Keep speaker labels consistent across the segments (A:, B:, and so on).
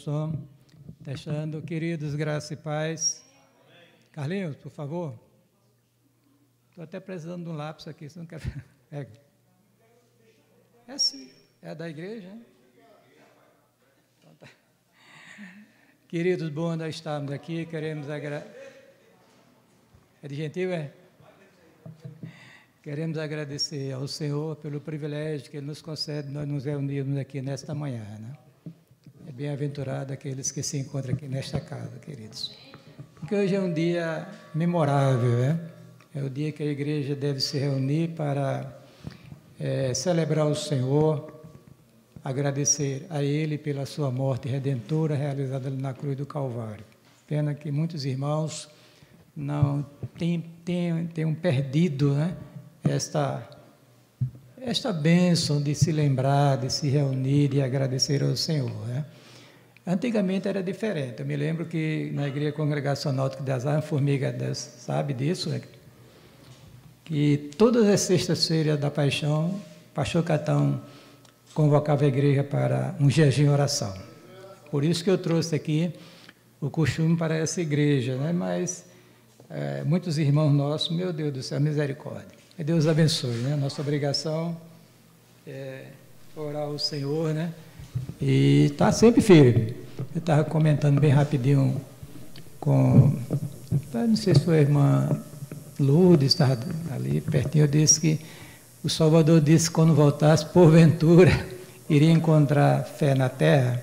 A: som. Testando. Queridos, graça e paz. Carlinhos, por favor. Estou até precisando de um lápis aqui, você não quer... É sim, é da igreja, hein? Então, tá. Queridos, bom nós estarmos aqui, queremos agradecer... É de gentil, é? Queremos agradecer ao Senhor pelo privilégio que Ele nos concede, nós nos reunirmos aqui nesta manhã, né? É bem-aventurado aqueles que se encontram aqui nesta casa, queridos. Porque hoje é um dia memorável, né? É o dia que a igreja deve se reunir para celebrar o Senhor, agradecer a Ele pela sua morte redentora realizada na cruz do Calvário. Pena que muitos irmãos não tenham perdido, né, esta bênção de se lembrar, de se reunir e agradecer ao Senhor, né? Antigamente era diferente. Eu me lembro que na Igreja Congregacional de Azar, Formiga sabe disso, né? Que todas as sextas-feiras da Paixão, o pastor Catão convocava a igreja para um jejum e oração. Por isso que eu trouxe aqui o costume para essa igreja, né? Mas muitos irmãos nossos, meu Deus do céu, misericórdia. Que Deus abençoe, né? Nossa obrigação é orar ao Senhor, né? E está sempre firme. Eu estava comentando bem rapidinho não sei se foi a irmã Lourdes, estava ali pertinho, eu disse que o Salvador disse que quando voltasse, porventura, iria encontrar fé na terra.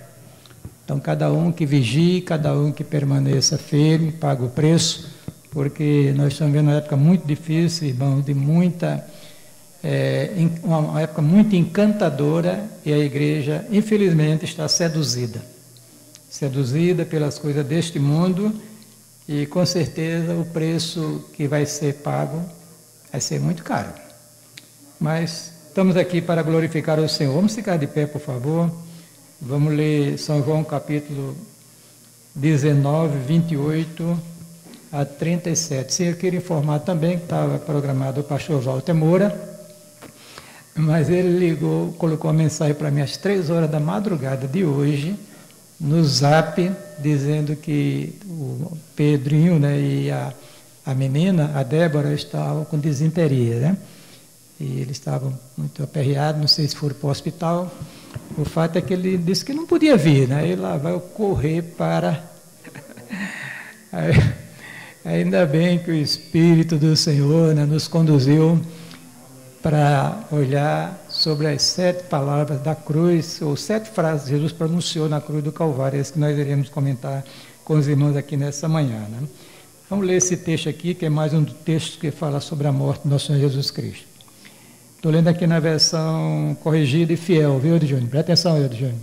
A: Então, cada um que vigie, cada um que permaneça firme, paga o preço, porque nós estamos vendo uma época muito difícil, irmãos, de uma época muito encantadora, e a igreja, infelizmente, está seduzida pelas coisas deste mundo, e com certeza o preço que vai ser pago vai ser muito caro. Mas estamos aqui para glorificar o Senhor. Vamos ficar de pé, por favor. Vamos ler São João capítulo 19, 28 a 37. Sim, eu queria informar também que estava programado o pastor Walter Moura, mas ele colocou uma mensagem para mim às 3 horas da madrugada de hoje, no Zap, dizendo que o Pedrinho, né, e a menina, a Débora, estavam com disenteria, né? E eles estavam muito aperreados, não sei se foram para o hospital. O fato é que ele disse que não podia vir, né? Aí lá vai correr para... Ainda bem que o Espírito do Senhor, né, nos conduziu para olhar sobre as 7 palavras da cruz, ou 7 frases que Jesus pronunciou na cruz do Calvário, esse que nós iremos comentar com os irmãos aqui nessa manhã, né? Vamos ler esse texto aqui, que é mais um texto que fala sobre a morte do nosso Senhor Jesus Cristo. Estou lendo aqui na versão corrigida e fiel, viu, Edjônio? Presta atenção, Edjônio.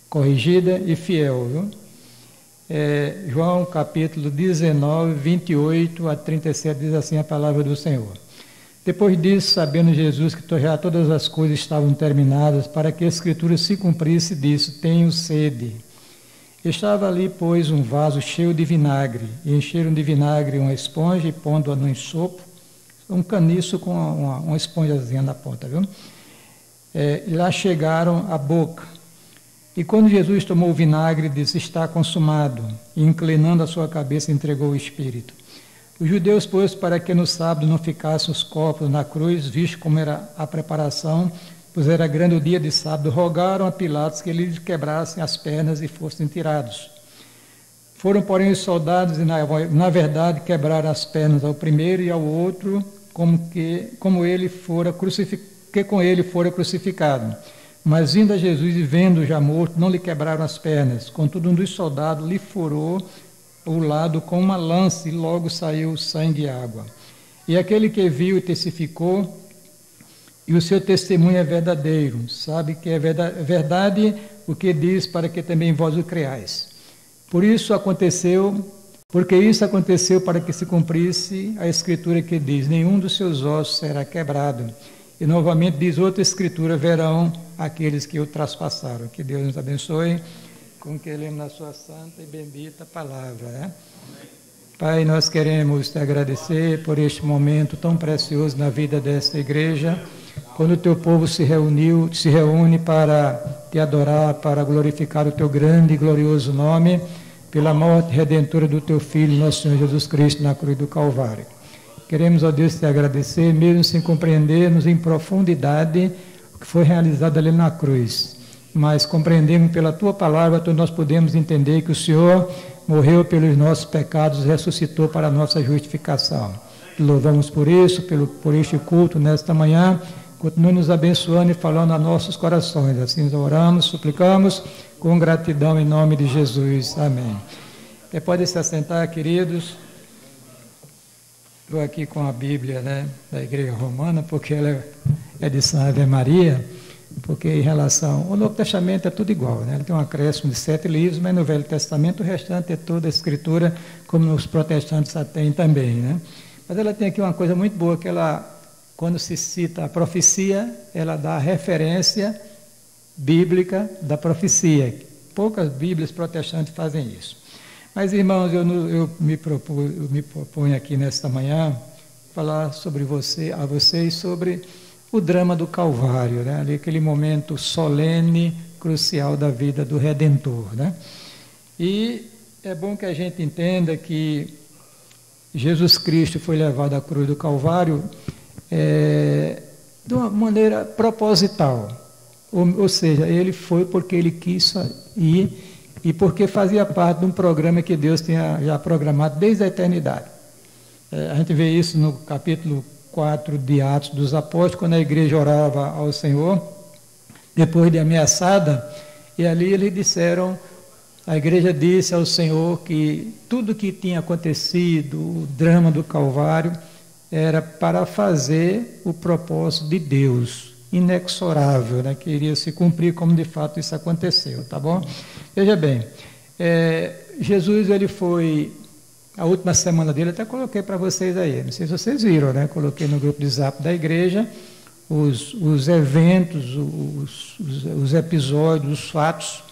A: Corrigida e fiel, viu? João capítulo 19, 28 a 37, diz assim a palavra do Senhor. Depois disso, sabendo Jesus que já todas as coisas estavam terminadas, para que a Escritura se cumprisse, disse: tenho sede. Estava ali, pois, um vaso cheio de vinagre, e encheram de vinagre uma esponja, e pondo-a no ensopo, um caniço com uma esponjazinha na ponta, viu? E lá chegaram à boca. E quando Jesus tomou o vinagre, disse: está consumado. E inclinando a sua cabeça, entregou o Espírito. Os judeus, pois, para que no sábado não ficassem os corpos na cruz, visto como era a preparação, pois era grande o dia de sábado, rogaram a Pilatos que lhes quebrassem as pernas e fossem tirados. Foram, porém, os soldados e, na verdade, quebraram as pernas ao primeiro e ao outro, com ele fora crucificado. Mas, vindo a Jesus e vendo já morto, não lhe quebraram as pernas. Contudo, um dos soldados lhe furou o lado com uma lança, e logo saiu sangue e água. E aquele que viu e testificou, e o seu testemunho é verdadeiro, sabe que é verdade o que diz, para que também vós o creais. Porque isso aconteceu para que se cumprisse a Escritura que diz: nenhum dos seus ossos será quebrado. E novamente diz outra Escritura: verão aqueles que o traspassaram. Que Deus nos abençoe com que lemos na sua santa e bendita palavra, né? Pai, nós queremos te agradecer por este momento tão precioso na vida desta igreja, quando o teu povo se reúne para te adorar, para glorificar o teu grande e glorioso nome, pela morte redentora do teu Filho, nosso Senhor Jesus Cristo, na cruz do Calvário. Queremos, ó Deus, te agradecer, mesmo sem compreendermos em profundidade o que foi realizado ali na cruz. Mas compreendemos pela tua palavra, nós podemos entender que o Senhor morreu pelos nossos pecados, ressuscitou para a nossa justificação. Te louvamos por isso, por este culto nesta manhã. Continue nos abençoando e falando a nossos corações. Assim oramos, suplicamos, com gratidão em nome de Jesus. Amém. Pode se assentar, queridos. Estou aqui com a Bíblia, né, da Igreja Romana, porque ela é de Santa Ave Maria, porque em relação... O Novo Testamento é tudo igual, né? Ele tem um acréscimo de 7 livros, mas no Velho Testamento o restante é toda a Escritura, como os protestantes a têm também, né? Mas ela tem aqui uma coisa muito boa, que ela... Quando se cita a profecia, ela dá a referência bíblica da profecia. Poucas Bíblias protestantes fazem isso. Mas, irmãos, eu me proponho aqui nesta manhã falar sobre a vocês sobre o drama do Calvário, né? Ali, aquele momento solene, crucial da vida do Redentor, né? E é bom que a gente entenda que Jesus Cristo foi levado à cruz do Calvário de uma maneira proposital, ou seja, ele foi porque ele quis ir e porque fazia parte de um programa que Deus tinha já programado desde a eternidade. A gente vê isso no capítulo 4 de Atos dos Apóstolos, quando a igreja orava ao Senhor, depois de ameaçada, e ali eles disseram, a igreja disse ao Senhor que tudo que tinha acontecido, o drama do Calvário, era para fazer o propósito de Deus, inexorável, né, que iria se cumprir como de fato isso aconteceu, tá bom? Veja bem, Jesus, ele foi, a última semana dele, até coloquei para vocês aí, não sei se vocês viram, né, coloquei no grupo de Zap da igreja, os eventos, os episódios, os fatos,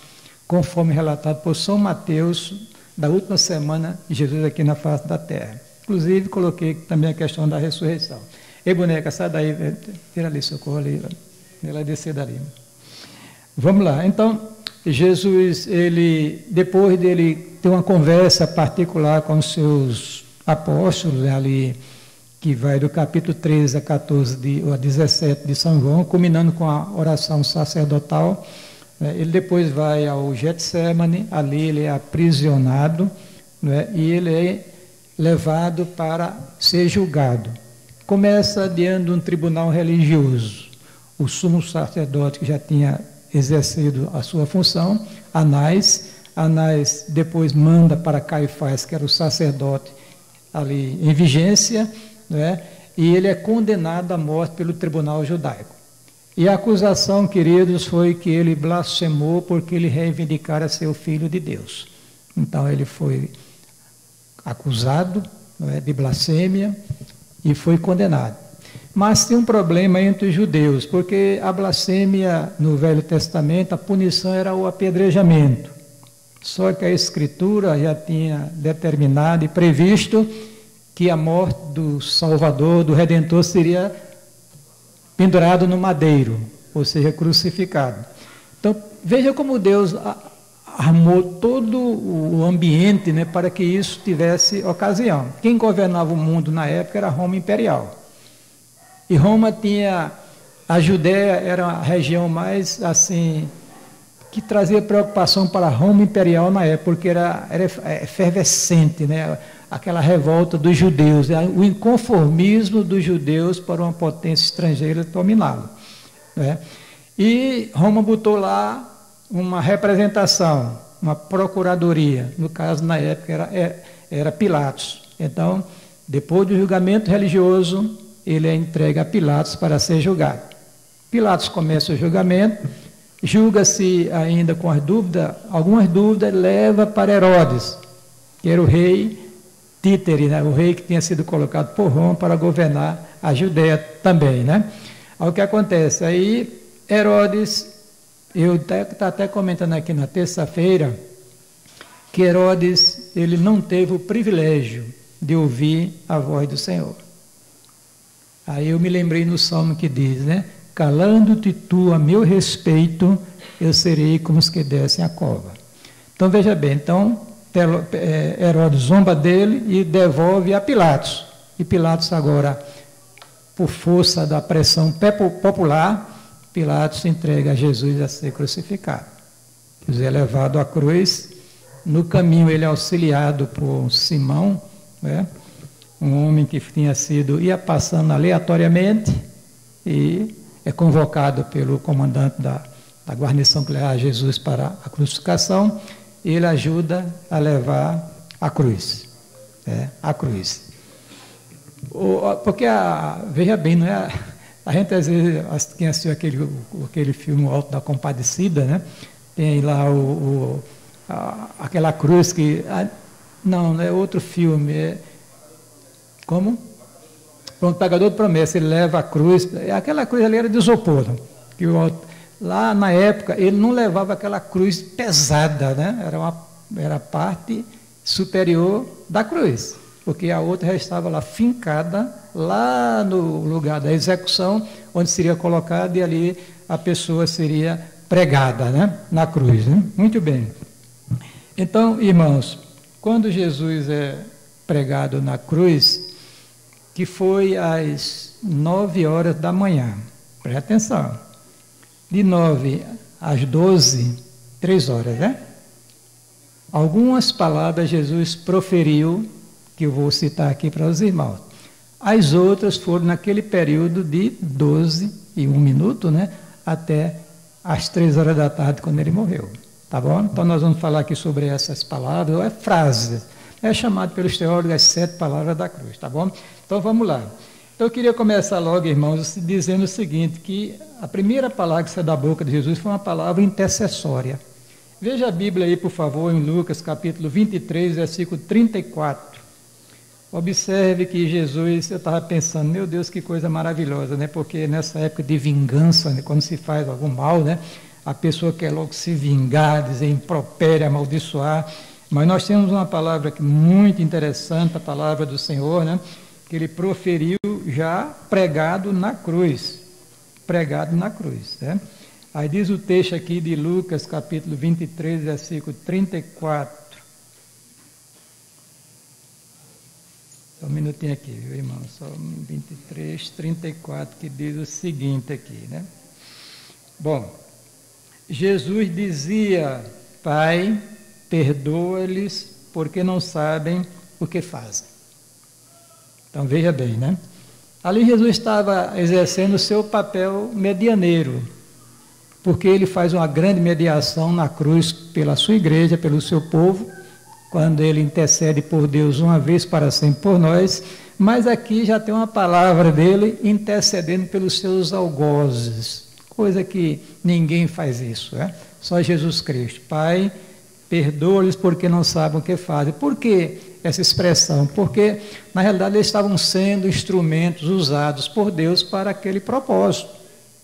A: conforme relatado por São Mateus, da última semana de Jesus aqui na face da terra. Inclusive, coloquei também a questão da ressurreição. Ei, boneca, sai daí, tira ali, socorro ali, ela descer dali. Vamos lá, então, Jesus, depois dele ter uma conversa particular com os seus apóstolos, ali, que vai do capítulo 13 a 14, ou a 17 de São João, culminando com a oração sacerdotal, ele depois vai ao Getsemane, ali ele é aprisionado, e ele é levado para ser julgado. Começa diante de um tribunal religioso. O sumo sacerdote que já tinha exercido a sua função, Anás depois manda para Caifás, que era o sacerdote ali em vigência, e ele é condenado à morte pelo tribunal judaico. E a acusação, queridos, foi que ele blasfemou porque ele reivindicara ser o Filho de Deus. Então ele foi acusado de blasfêmia e foi condenado. Mas tem um problema entre os judeus, porque a blasfêmia no Velho Testamento, a punição era o apedrejamento. Só que a Escritura já tinha determinado e previsto que a morte do Salvador, do Redentor, seria pendurado no madeiro, ou seja, crucificado. Então, veja como Deus armou todo o ambiente, para que isso tivesse ocasião. Quem governava o mundo na época era Roma Imperial. E Roma tinha... A Judéia era a região mais, assim, que trazia preocupação para Roma Imperial na época, porque era efervescente, aquela revolta dos judeus, o inconformismo dos judeus para uma potência estrangeira dominá-lo. E Roma botou lá uma representação, uma procuradoria, no caso, na época, era Pilatos. Então, depois do julgamento religioso, ele é entregue a Pilatos para ser julgado. Pilatos começa o julgamento, julga-se ainda com algumas dúvidas, leva para Herodes, que era o rei títere, o rei que tinha sido colocado por Roma para governar a Judéia também. Aí o que acontece? Aí Herodes... Eu estou até comentando aqui na terça-feira que Herodes, ele não teve o privilégio de ouvir a voz do Senhor. Aí eu me lembrei no Salmo que diz, calando-te tu a meu respeito, eu serei como os que descem a cova. Então veja bem, então Herodes zomba dele e devolve a Pilatos. E Pilatos agora, por força da pressão popular, Pilatos entrega a Jesus a ser crucificado. Jesus é levado à cruz. No caminho ele é auxiliado por Simão, né? Um homem que ia passando aleatoriamente e é convocado pelo comandante da guarnição que leva Jesus para a crucificação, e ele ajuda a levar a cruz. A cruz. Porque, veja bem, não é, a gente às vezes, quem assistiu aquele filme O Alto da Compadecida, né? Tem lá aquela cruz que... não é outro filme, como? Pronto, Pagador de Promessa, ele leva a cruz, aquela cruz ali era de isopor, que lá na época ele não levava aquela cruz pesada, né? Era a parte superior da cruz, porque a outra já estava lá fincada, lá no lugar da execução, onde seria colocada e ali a pessoa seria pregada, né? Na cruz, né? Muito bem. Então, irmãos, quando Jesus é pregado na cruz, que foi às 9 horas da manhã, preste atenção, de 9 às 12, 3 horas, né? Algumas palavras Jesus proferiu, que eu vou citar aqui para os irmãos. As outras foram naquele período de 12 e 1 minuto, né? Até às 3 horas da tarde, quando ele morreu. Tá bom? Então nós vamos falar aqui sobre essas palavras, ou frases. É chamado pelos teólogos as 7 palavras da cruz, tá bom? Então vamos lá. Então eu queria começar logo, irmãos, dizendo o seguinte, que a primeira palavra que saiu da boca de Jesus foi uma palavra intercessória. Veja a Bíblia aí, por favor, em Lucas, capítulo 23, versículo 34. Observe que Jesus, eu estava pensando, meu Deus, que coisa maravilhosa, né? Porque nessa época de vingança, né, quando se faz algum mal, né, a pessoa quer logo se vingar, dizer impropério, amaldiçoar. Mas nós temos uma palavra muito interessante, a palavra do Senhor, né, que ele proferiu já pregado na cruz. Pregado na cruz. Né? Aí diz o texto aqui de Lucas, capítulo 23, versículo 34. Só um minutinho aqui, viu, irmão? Só 23, 34, que diz o seguinte aqui, né? Bom, Jesus dizia, Pai, perdoa-lhes, porque não sabem o que fazem. Então, veja bem, né? Ali Jesus estava exercendo o seu papel medianeiro, porque ele faz uma grande mediação na cruz pela sua igreja, pelo seu povo, quando ele intercede por Deus uma vez para sempre por nós, mas aqui já tem uma palavra dele intercedendo pelos seus algozes, coisa que ninguém faz isso, né? Só Jesus Cristo. Pai, perdoa-lhes porque não sabem o que fazem. Por que essa expressão? Porque, na realidade, eles estavam sendo instrumentos usados por Deus para aquele propósito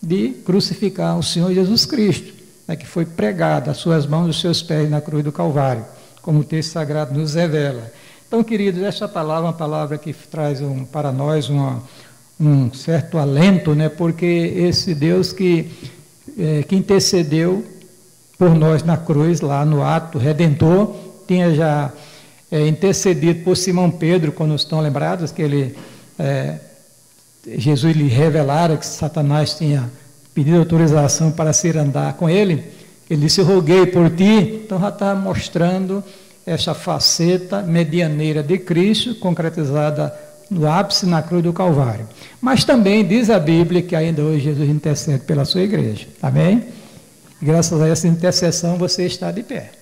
A: de crucificar o Senhor Jesus Cristo, né, que foi pregado às suas mãos e os seus pés na cruz do Calvário, como o texto sagrado nos revela. Então, queridos, essa palavra é uma palavra que traz para nós um certo alento, né, porque esse Deus que intercedeu por nós na cruz, lá no ato redentor, tinha já intercedido por Simão Pedro, quando estão lembrados, que Jesus lhe revelara que Satanás tinha pedido autorização para se ir andar com ele. Ele disse, eu roguei por ti. Então já está mostrando essa faceta medianeira de Cristo, concretizada no ápice na cruz do Calvário. Mas também diz a Bíblia que ainda hoje Jesus intercede pela sua igreja. Amém? Graças a essa intercessão você está de pé.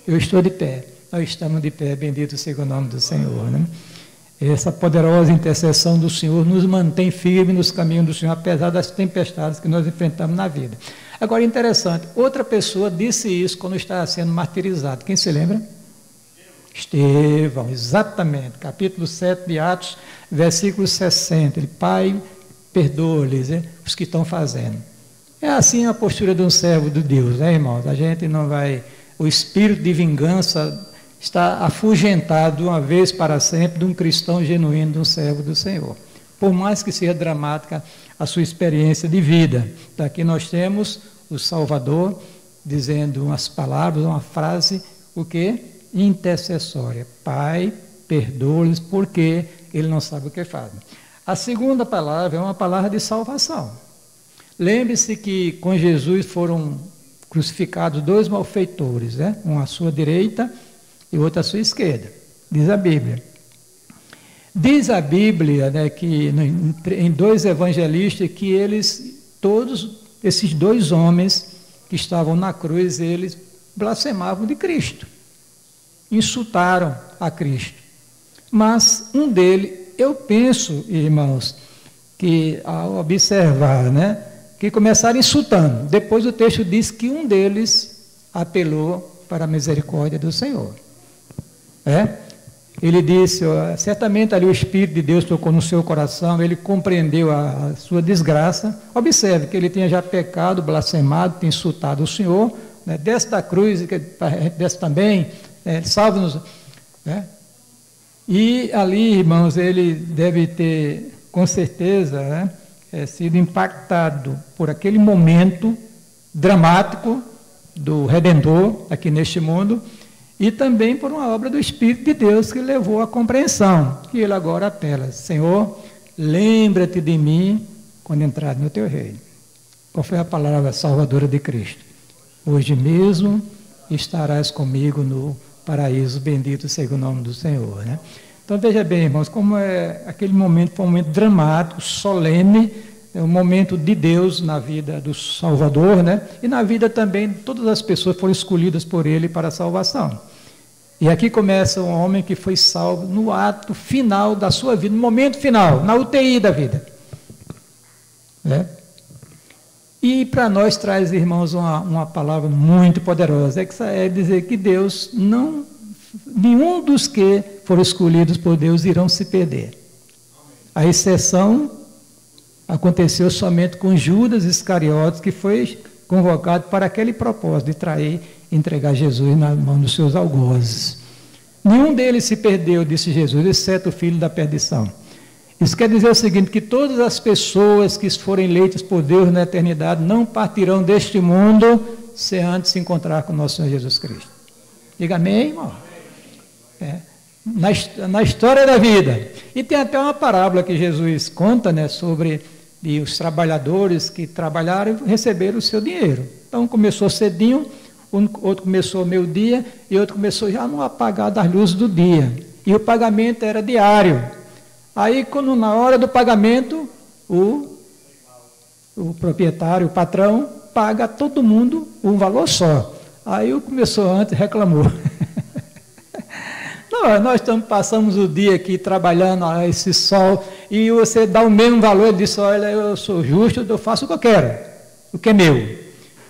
A: Eu estou de pé. Nós estamos de pé. Bendito seja o nome do Senhor, né? Essa poderosa intercessão do Senhor nos mantém firmes nos caminhos do Senhor, apesar das tempestades que nós enfrentamos na vida. Agora, interessante, outra pessoa disse isso quando estava sendo martirizado. Quem se lembra? Estevão, exatamente. Capítulo 7 de Atos, versículo 60. Ele, Pai, perdoa-lhes os que estão fazendo. É assim a postura de um servo de Deus, né, irmãos? A gente não vai... O espírito de vingança está afugentado de uma vez para sempre de um cristão genuíno, de um servo do Senhor. por mais que seja dramática a sua experiência de vida. Então, aqui nós temos o Salvador dizendo umas palavras, uma frase, o quê? Intercessória. Pai, perdoa-lhes porque ele não sabe o que fazem. A segunda palavra é uma palavra de salvação. Lembre-se que com Jesus foram crucificados 2 malfeitores, né? Um à sua direita e outro à sua esquerda, diz a Bíblia. Diz a Bíblia, né, que em 2 evangelistas que todos esses 2 homens que estavam na cruz, eles blasfemavam de Cristo, insultaram a Cristo. Mas um deles, eu penso, irmãos, que ao observar, né, que começaram insultando. Depois o texto diz que um deles apelou para a misericórdia do Senhor. Ele disse, certamente ali o Espírito de Deus tocou no seu coração, ele compreendeu a sua desgraça. Observe que ele tinha já pecado, blasfemado, tinha insultado o Senhor, né? Desce da cruz, desce também, salva-nos. Né? E ali, irmãos, ele deve ter, com certeza, né, sido impactado por aquele momento dramático do Redentor aqui neste mundo, e também por uma obra do Espírito de Deus que levou à compreensão, que ele agora apela: Senhor, lembra-te de mim quando entrar no teu reino. Qual foi a palavra salvadora de Cristo? Hoje mesmo estarás comigo no paraíso, bendito seja o nome do Senhor. Né? Então veja bem, irmãos, como aquele momento foi um momento dramático, solene, um momento de Deus na vida do Salvador, né? E na vida também de todas as pessoas que foram escolhidas por Ele para a salvação. E aqui começa um homem que foi salvo no ato final da sua vida, no momento final, na UTI da vida. Né? E para nós traz, irmãos, uma palavra muito poderosa, é dizer que Deus não, nenhum dos que foram escolhidos por Deus irão se perder. A exceção aconteceu somente com Judas Iscariotes, que foi convocado para aquele propósito de trair e entregar Jesus na mão dos seus algozes. Nenhum deles se perdeu, disse Jesus, exceto o filho da perdição. Isso quer dizer o seguinte, que todas as pessoas que forem eleitas por Deus na eternidade não partirão deste mundo sem antes se encontrar com o nosso Senhor Jesus Cristo. Diga amém, irmão? Na história da vida. E tem até uma parábola que Jesus conta, né, sobre os trabalhadores que trabalharam e receberam o seu dinheiro. Então começou cedinho, outro começou meio-dia e outro começou já no apagar das luzes do dia. E o pagamento era diário. Aí, quando na hora do pagamento, o proprietário, o patrão, paga a todo mundo um valor só. Aí o que começou antes reclamou. Nós passamos o dia aqui trabalhando, esse sol, e você dá o mesmo valor. Ele disse: olha, eu sou justo, eu faço o que eu quero, o que é meu.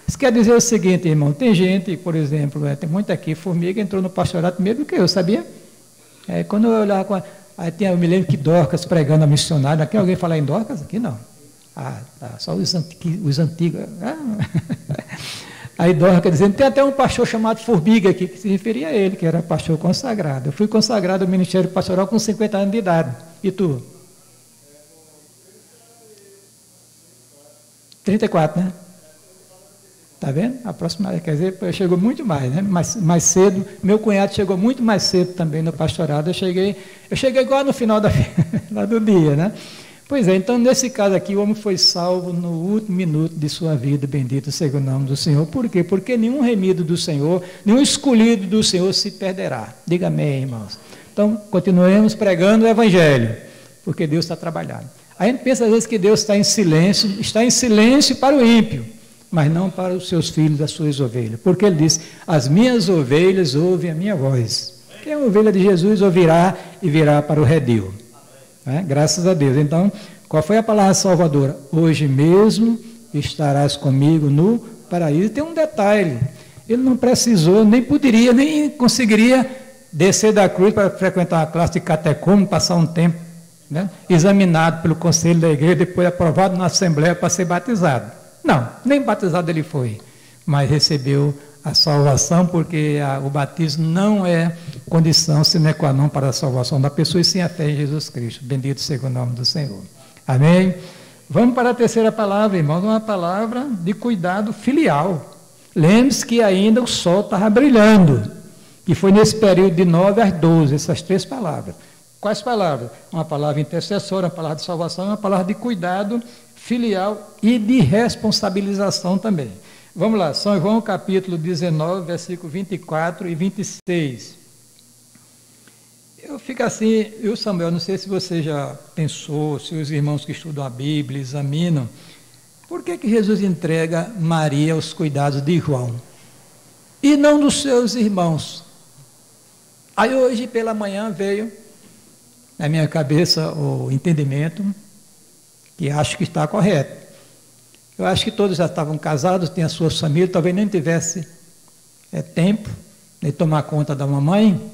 A: Isso quer dizer o seguinte, irmão, tem gente, por exemplo, tem muito aqui, Formiga entrou no pastorado primeiro do que eu, sabia? Quando eu olhava, eu me lembro que Dorcas pregando a missionária, aqui alguém falar em Dorcas? Aqui não. Só os antigos. Aí Dorcas dizendo, tem até um pastor chamado Formiga aqui, que se referia a ele, que era pastor consagrado. Eu fui consagrado ao ministério pastoral com 50 anos de idade. E tu? 34, né? Está vendo? A próxima, quer dizer, chegou muito mais, né? Mais cedo. Meu cunhado chegou muito mais cedo também no pastorado. Eu cheguei igual no final lá do dia, né? Pois é, então nesse caso aqui o homem foi salvo no último minuto de sua vida, bendito seja o nome do Senhor. Por quê? Porque nenhum remido do Senhor, nenhum escolhido do Senhor se perderá. Diga amém, irmãos. Então, continuemos pregando o Evangelho, porque Deus está trabalhando. A gente pensa às vezes que Deus está em silêncio para o ímpio, mas não para os seus filhos, as suas ovelhas. Porque ele diz, as minhas ovelhas ouvem a minha voz. Quem é a ovelha de Jesus ouvirá e virá para o redil. Graças a Deus. Então, qual foi a palavra salvadora? Hoje mesmo estarás comigo no paraíso. Tem um detalhe, ele não precisou, nem poderia, nem conseguiria descer da cruz para frequentar uma classe de catecúmeno, passar um tempo, né, examinado pelo conselho da igreja, depois aprovado na assembleia para ser batizado. Não, nem batizado ele foi, mas recebeu a salvação, porque o batismo não é condição sine qua non para a salvação da pessoa, e sim a fé em Jesus Cristo. Bendito seja o nome do Senhor. Amém? Vamos para a terceira palavra, irmãos, uma palavra de cuidado filial. Lembre-se que ainda o sol estava brilhando, e foi nesse período de 9 às 12, essas 3 palavras. Quais palavras? Uma palavra intercessora, uma palavra de salvação, uma palavra de cuidado filial e de responsabilização também. Vamos lá, São João capítulo 19, versículo 24 e 26. Eu fico assim, eu, Samuel, não sei se você já pensou, se os irmãos que estudam a Bíblia examinam, por que Jesus entrega Maria aos cuidados de João e não dos seus irmãos? Aí hoje pela manhã veio na minha cabeça o entendimento, que acho que está correto. Eu acho que todos já estavam casados, têm as suas famílias, talvez nem tivesse tempo de tomar conta da mamãe,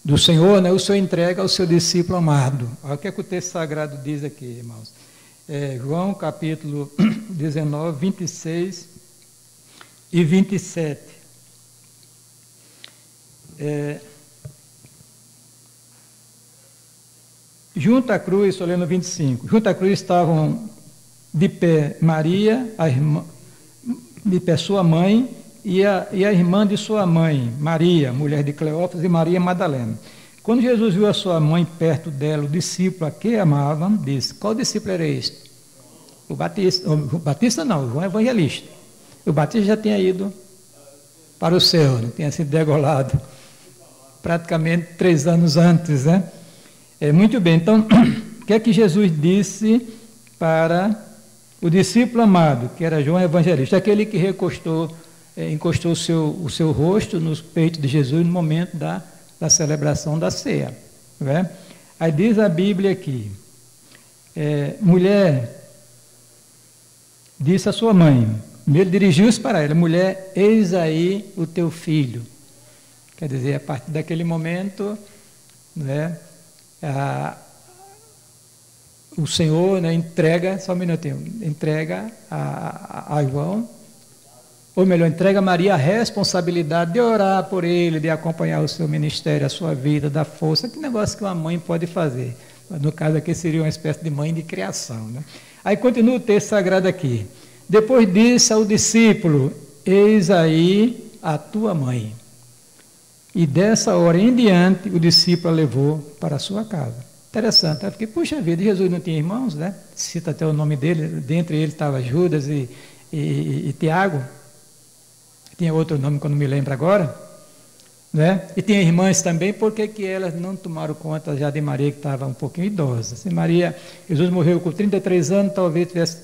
A: do Senhor, né? O Senhor entrega ao seu discípulo amado. Olha o que o texto sagrado diz aqui, irmãos. João capítulo 19, 26 e 27. Junto à cruz, estou lendo 25, junto à cruz estavam de pé Maria, a irmã, de pé sua mãe, e a irmã de sua mãe, Maria, mulher de Cleófas, e Maria Madalena. Quando Jesus viu a sua mãe perto dela, o discípulo a que amava, disse: qual discípulo era este? O Batista não, o João Evangelista. O Batista já tinha ido para o céu, né? Tinha sido degolado praticamente 3 anos antes, né? Muito bem, então, o que é que Jesus disse para o discípulo amado, que era João Evangelista, aquele que encostou o seu rosto nos peitos de Jesus no momento da celebração da ceia. Né? Aí diz a Bíblia aqui, mulher, disse a sua mãe, ele dirigiu-se para ela, mulher, eis aí o teu filho. Quer dizer, a partir daquele momento, né, o Senhor, né, entrega, só um minutinho, entrega a João, ou melhor, entrega a Maria a responsabilidade de orar por ele, de acompanhar o seu ministério, a sua vida, da força, que negócio que uma mãe pode fazer. No caso aqui seria uma espécie de mãe de criação. Né? Aí continua o texto sagrado aqui. Depois disse ao discípulo, eis aí a tua mãe. E dessa hora em diante, o discípulo a levou para a sua casa. Interessante, eu fiquei, puxa vida, Jesus não tinha irmãos, né? Cita até o nome dele, dentre eles estava Judas e Tiago, tinha outro nome que eu não me lembro agora, né? E tinha irmãs também, por que elas não tomaram conta já de Maria, que estava um pouquinho idosa? Se Maria, Jesus morreu com 33 anos, talvez tivesse,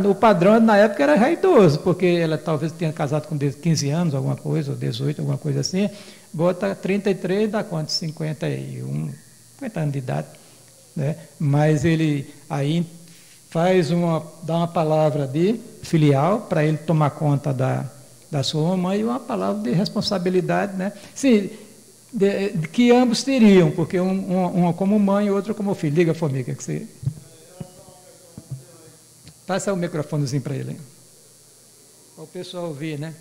A: o padrão na época era já idoso, porque ela talvez tinha casado com 15 anos, alguma coisa, ou 18, alguma coisa assim, bota 33, dá quanto? 51, 50 anos de idade, né? Mas ele aí dá uma palavra de filial para ele tomar conta da sua mamãe e uma palavra de responsabilidade, né? Sim, que ambos teriam, porque um como mãe e outro como filho. Liga, Formiga, que você... Passa o microfonezinho para ele, para o pessoal ouvir, né?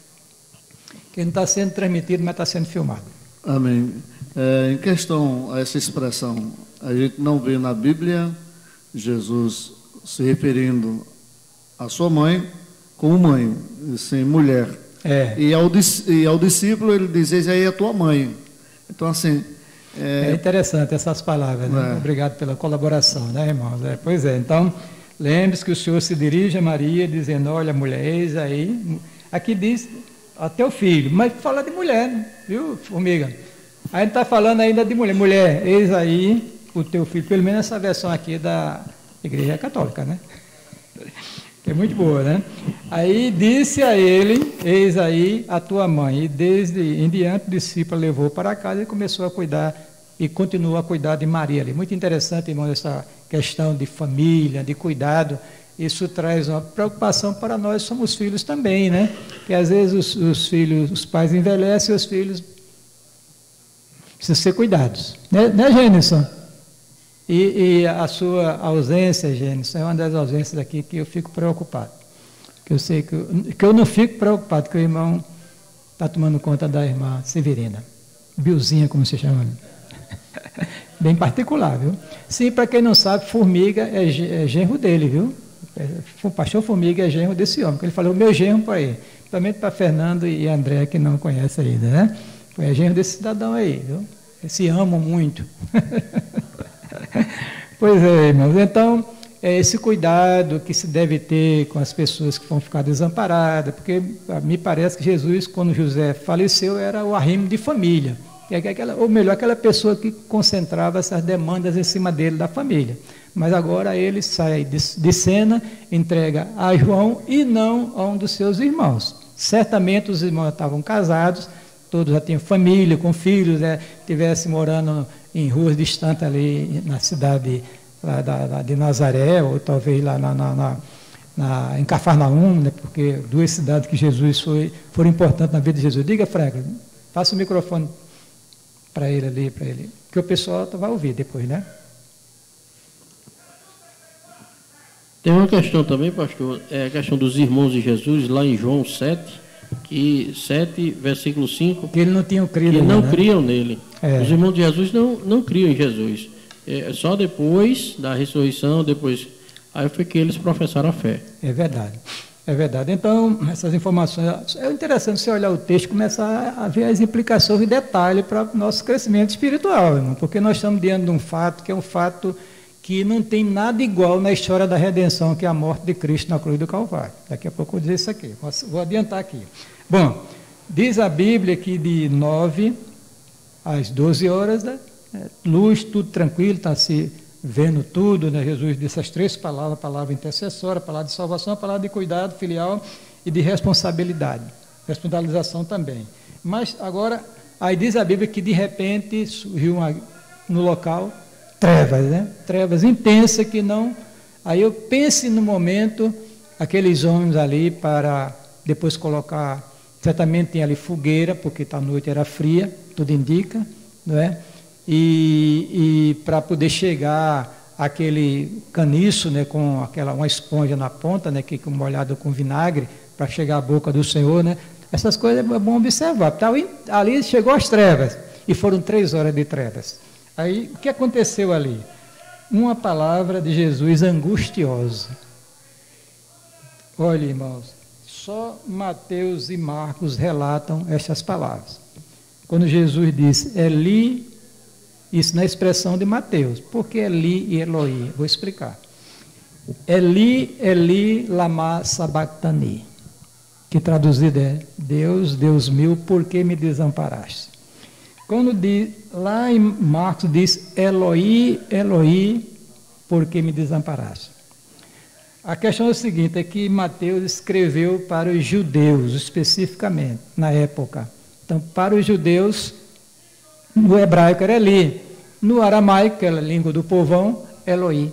A: Que não está sendo transmitido, mas está sendo filmado.
B: Amém. Em questão a essa expressão, a gente não vê na Bíblia Jesus se referindo à sua mãe como mãe, sem mulher. E ao discípulo ele diz, eis aí a tua mãe. Então, assim... É
A: interessante essas palavras, né? Obrigado pela colaboração, né, irmãos? Pois é, então, lembre-se que o Senhor se dirige a Maria, dizendo, olha, mulher, eis aí... Aqui diz, a teu filho, mas fala de mulher, né? Viu, Formiga? A gente está falando ainda de mulher. Mulher, eis aí o teu filho, pelo menos essa versão aqui da Igreja Católica, né? Que é muito boa, né? Aí disse a ele, eis aí a tua mãe. E desde em diante o discípulo levou para casa e começou a cuidar, e continua a cuidar de Maria ali. Muito interessante, irmão, essa questão de família, de cuidado. Isso traz uma preocupação para nós, somos filhos também, né? Que às vezes os pais envelhecem e os filhos precisam ser cuidados. Né, Gênison? E a sua ausência, Gênison, é uma das ausências aqui que eu fico preocupado. Que eu sei que eu não fico preocupado, que o irmão está tomando conta da irmã Severina. Bilzinha, como se chama. bem particular, viu? Sim, para quem não sabe, Formiga é genro dele, viu? O pastor Formiga é genro desse homem, que ele falou, meu genro para ele, principalmente para Fernando e André, que não conhece ainda, né? É genro desse cidadão aí, viu? Eles se amam muito. Pois é, irmãos, então, é esse cuidado que se deve ter com as pessoas que vão ficar desamparadas, porque me parece que Jesus, quando José faleceu, era o arrimo de família, ou melhor, aquela pessoa que concentrava essas demandas em cima dele, da família. Mas agora ele sai de cena, entrega a João e não a um dos seus irmãos. Certamente os irmãos estavam casados, todos já tinham família, com filhos, né? Tivessem morando em ruas distantes ali na cidade lá de Nazaré, ou talvez lá em Cafarnaum, né? Porque duas cidades que Jesus foram importantes na vida de Jesus. Diga, Franklin, passa o microfone para ele ali, que o pessoal vai ouvir depois, né?
C: Tem uma questão também, pastor, é a questão dos irmãos de Jesus, lá em João 7, versículo 5.
A: Que eles não tinham crido.
C: Que não
A: né?
C: criam nele.
A: É.
C: Os irmãos de Jesus não criam em Jesus. Só depois da ressurreição, aí foi que eles professaram a fé.
A: É verdade. É verdade. Então, essas informações... É interessante você olhar o texto e começar a ver as implicações e detalhes para o nosso crescimento espiritual, irmão, porque nós estamos diante de um fato que é um fato que não tem nada igual na história da redenção, que é a morte de Cristo na cruz do Calvário. Daqui a pouco eu vou dizer isso aqui. Vou adiantar aqui. Bom, diz a Bíblia que de 9 às 12 horas, né, luz, tudo tranquilo, está se vendo tudo, né? Jesus disse as três palavras, a palavra intercessória, a palavra de salvação, a palavra de cuidado filial e de responsabilidade, responsabilização também. Mas agora, aí diz a Bíblia que de repente surgiu no local trevas, né? Trevas intensas que não... Aí eu pense no momento, aqueles homens ali para depois colocar... Certamente tem ali fogueira, porque a noite era fria, tudo indica, não é? E para poder chegar aquele caniço, né, com uma esponja na ponta, né, que molhado com vinagre, para chegar à boca do Senhor, né? Essas coisas é bom observar. Ali chegou as trevas, e foram 3 horas de trevas. Aí, o que aconteceu ali? Uma palavra de Jesus angustiosa. Olha, irmãos, só Mateus e Marcos relatam essas palavras. Quando Jesus disse, Eli, isso na expressão de Mateus. Por que Eli e Eloi? Vou explicar. Eli, Eli, lama sabachthani, que traduzido é, Deus, Deus meu, por que me desamparaste? Quando diz, lá em Marcos diz, Eloi, Eloi, por que me desamparaste? A questão é o seguinte, é que Mateus escreveu para os judeus, especificamente, na época. Então, para os judeus, no hebraico era Eli, no aramaico, que é a língua do povão, Eloi.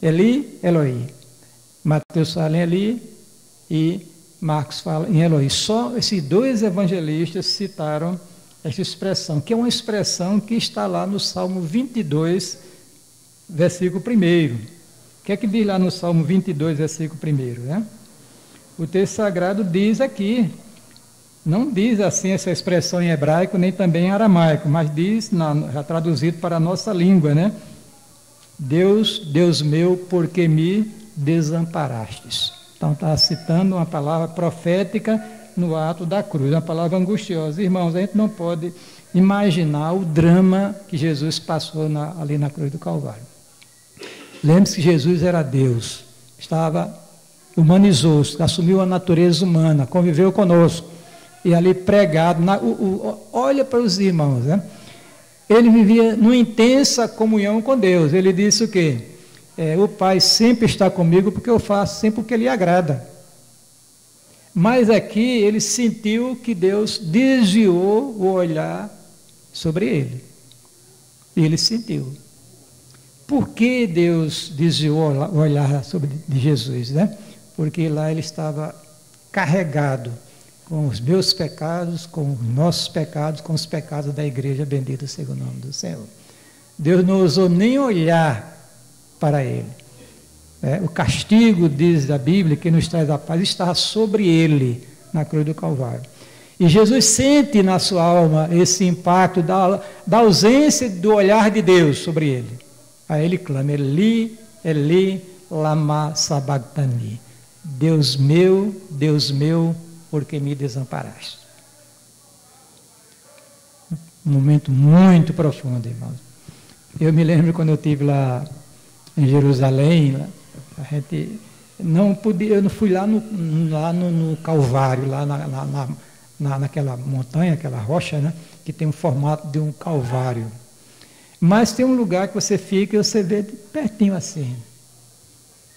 A: Eli, Eloi. Mateus fala em Eli e Marcos fala em Eloi. Só esses 2 evangelistas citaram essa expressão, que é uma expressão que está lá no Salmo 22, versículo 1. O que é que diz lá no Salmo 22, versículo 1? Né? O texto sagrado diz aqui, não diz assim essa expressão em hebraico, nem também em aramaico, mas diz, já traduzido para a nossa língua, né? Deus, Deus meu, por que me desamparastes? Então está citando uma palavra profética no ato da cruz, uma palavra angustiosa. Irmãos, a gente não pode imaginar o drama que Jesus passou ali na cruz do Calvário. Lembre-se que Jesus era Deus, humanizou-se, assumiu a natureza humana, conviveu conosco, e ali pregado, olha para os irmãos, né? Ele vivia numa intensa comunhão com Deus. Ele disse o quê? O Pai sempre está comigo porque eu faço sempre o que lhe agrada. Mas aqui ele sentiu que Deus desviou o olhar sobre ele. E ele sentiu. Por que Deus desviou o olhar de Jesus, né? Porque lá ele estava carregado com os meus pecados, com os nossos pecados, com os pecados da igreja, bendita seja o nome do Senhor. Deus não ousou nem olhar para ele. O castigo, diz a Bíblia, que nos traz a paz, está sobre ele na cruz do Calvário. E Jesus sente na sua alma esse impacto da ausência do olhar de Deus sobre ele. Aí ele clama, Eli, Eli, lama sabachthani. Deus meu, por que me desamparaste? Um momento muito profundo, irmãos. Eu me lembro quando eu estive lá em Jerusalém, a gente não podia, eu não fui lá no Calvário, lá naquela montanha, aquela rocha, né, que tem um formato de um calvário. Mas tem um lugar que você fica e você vê pertinho assim.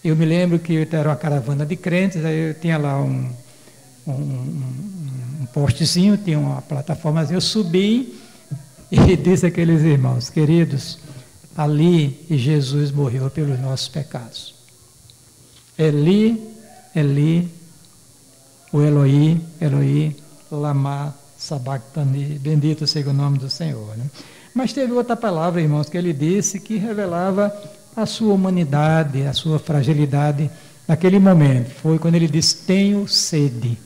A: Eu me lembro que eu era uma caravana de crentes, aí eu tinha lá um postezinho, tinha uma plataformazinha, eu subi e disse àqueles irmãos, queridos, ali Jesus morreu pelos nossos pecados. Eli, Eli, o Eloi, Eloi, lama sabachthani, bendito seja o nome do Senhor. Né? Mas teve outra palavra, irmãos, que ele disse que revelava a sua humanidade, a sua fragilidade naquele momento. Foi quando ele disse, tenho sede.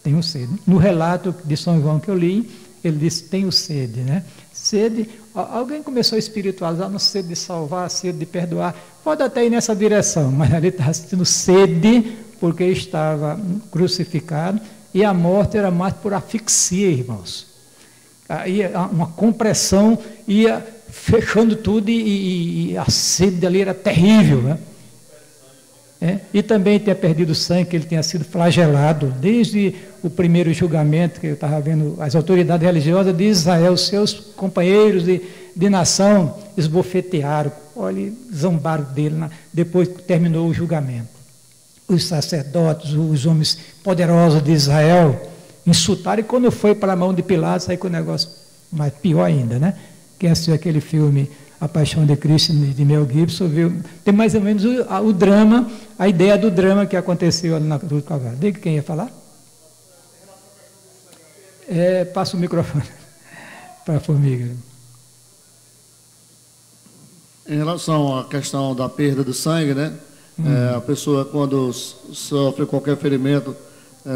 A: Tenho sede. No relato de São João que eu li, ele disse, tenho sede. Né? Sede, alguém começou a espiritualizar, no sede de salvar, sede de perdoar. Pode até ir nessa direção, mas ele estava sentindo sede porque estava crucificado e a morte era mais por asfixia, irmãos. Aí uma compressão ia fechando tudo e a sede ali era terrível, né? E também tinha perdido sangue, que ele tinha sido flagelado desde o primeiro julgamento que eu estava vendo, as autoridades religiosas de Israel, seus companheiros de nação, esbofetearam, olha, zombaram dele, depois que terminou o julgamento. Os sacerdotes, os homens poderosos de Israel, insultaram, e quando foi para a mão de Pilatos, aí com o negócio mais pior ainda, né? Quem assistiu aquele filme A Paixão de Cristo, de Mel Gibson, viu, tem mais ou menos o drama, a ideia do drama que aconteceu ali na Cruz do Calvário. Diga quem ia falar? Passa o microfone para a formiga.
B: Em relação à questão da perda do sangue, né? A pessoa, quando sofre qualquer ferimento,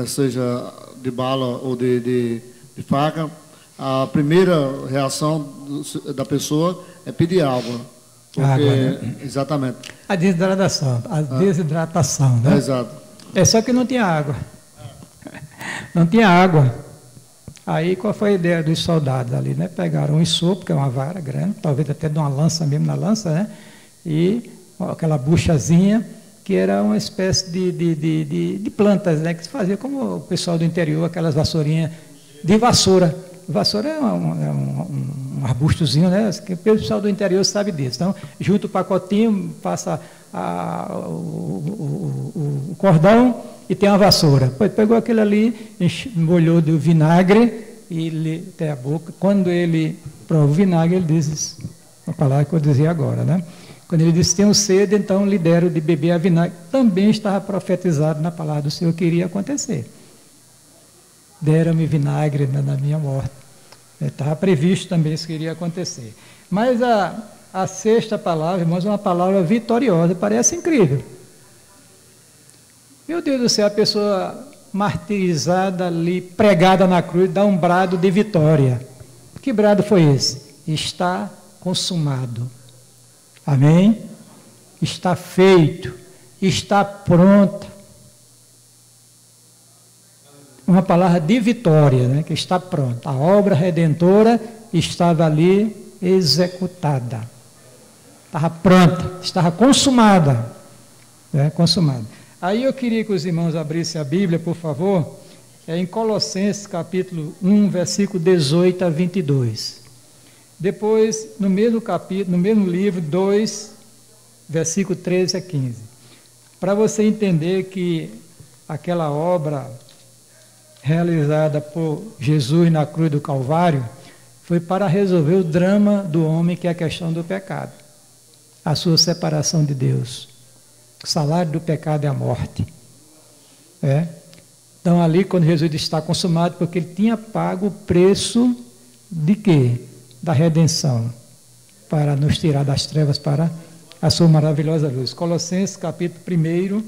B: seja de bala ou de faca, a primeira reação da pessoa é pedir água. Porque,
A: água, né?
B: Exatamente.
A: A desidratação, né?
B: Exato.
A: Só que não tinha água. Não tinha água. Aí qual foi a ideia dos soldados ali, né? Pegaram um ensopo, que é uma vara grande, talvez até de uma lança mesmo na lança, né? E aquela buchazinha, que era uma espécie de plantas, né? Que se fazia como o pessoal do interior, aquelas vassourinhas de vassoura. Vassoura é um arbustozinho, né? Que o pessoal do interior sabe disso. Então, junta o pacotinho, passa o cordão e tem uma vassoura. Depois pegou aquele ali, molhou de vinagre e até a boca. Quando ele provou o vinagre, ele diz a palavra que eu dizia agora, né? Quando ele disse, tenho sede, então lhe deram de beber a vinagre. Também estava profetizado na palavra do Senhor que iria acontecer. Deram-me vinagre na minha morte. Estava previsto também isso que iria acontecer. Mas a sexta palavra, irmãos, é uma palavra vitoriosa, parece incrível. Meu Deus do céu, a pessoa martirizada ali, pregada na cruz, dá um brado de vitória. Que brado foi esse? Está consumado. Amém? Está feito, está pronto. Uma palavra de vitória, né, que está pronta. A obra redentora estava ali executada. Estava pronta, estava consumada. Consumada. Aí eu queria que os irmãos abrissem a Bíblia, por favor, em Colossenses capítulo 1, versículo 18 a 22. Depois, no mesmo capítulo, no mesmo livro, 2, versículo 13 a 15. Para você entender que aquela obra realizada por Jesus na cruz do Calvário foi para resolver o drama do homem, que é a questão do pecado, a sua separação de Deus. O salário do pecado é a morte. Então ali, quando Jesus está consumado, porque ele tinha pago o preço de quê? Da redenção, para nos tirar das trevas para a sua maravilhosa luz. Colossenses capítulo 1,